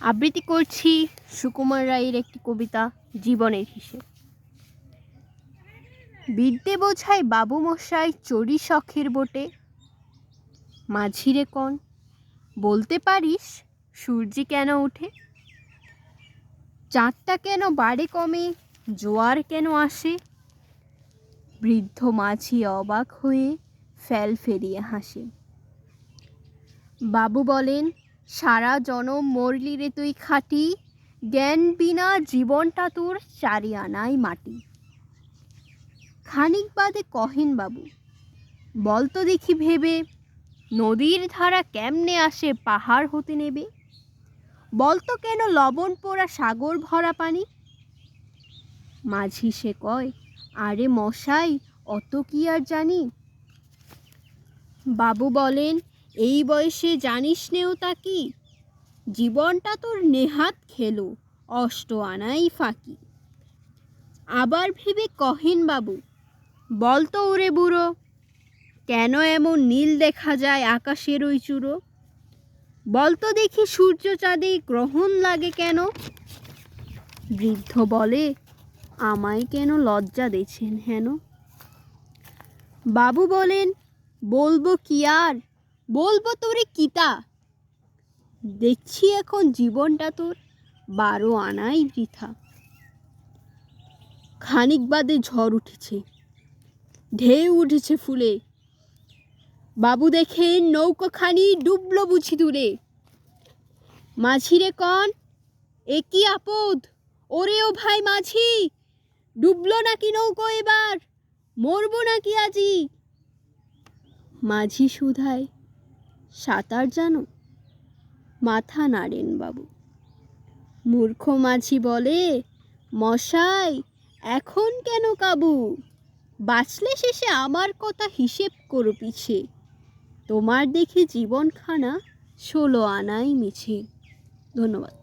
আবৃত্তি করছি সুকুমার রায়ের একটি কবিতা জীবনের হিসেব। বিদ্যে বোঝায় বাবু মশাই চড়ি শখের বোটে, মাঝিরে কন বলতে পারিস সূর্যি কেন ওঠে? চাঁদটা কেন বাড়ে কমে, জোয়ার কেন আসে? বৃদ্ধ মাঝি অবাক হয়ে ফেল ফেরিয়ে হাসে। বাবু বলেন, সারা জনম মরলি রে তুই খাটি, জ্ঞান বিনা জীবনটা তোর চারি আনাই মাটি। খানিক বাদে কহেন বাবু, বল তো দেখি ভেবে, নদীর ধারা কেমনে আসে পাহাড় হতে নেবে? বল তো কেন লবণ পোড়া সাগর ভরা পানি? মাঝি সে কয়, আরে মশাই অত কি আর জানি। বাবু বলেন, এই বয়সে জানিস নেও তা কি, জীবনটা তোর নেহাত খেলো অষ্ট আনাই ফাঁকি। আবার ভেবে কহেন বাবু, বল তো ওরে বুড়ো, কেন এমন নীল দেখা যায় আকাশের ওই চূড়ো? বল তো দেখি সূর্য চাঁদে গ্রহণ লাগে কেন? বৃদ্ধ বলে, আমায় কেন লজ্জা দিয়েছেন হেন? বাবু বলেন, বলবো কি আর, বলবো তোরে কিতা, দেখছি এখন জীবনটা তোর 12 আনাই বৃথা। খানিক বাদে ঝড় উঠেছে, ঢেউ উঠেছে ফুলে, বাবু দেখেন নৌকাখানি ডুবলো বুঝি দূরে। মাঝিরে কন, এ কি আপদ, ওরে ও ভাই মাঝি, ডুবলো নাকি নৌকো এবার, মরবো নাকি আজি? মাঝি শুধায়, সাঁতার জানো? মাথা নাড়েন বাবু। মূর্খ মাঝি বলে, মশাই এখন কেন কাবু, বাঁচলে শেষে আমার কথা হিসেব করো পিছে, তোমার দেখি জীবনখানা 16 আনাই মিছে। ধন্যবাদ।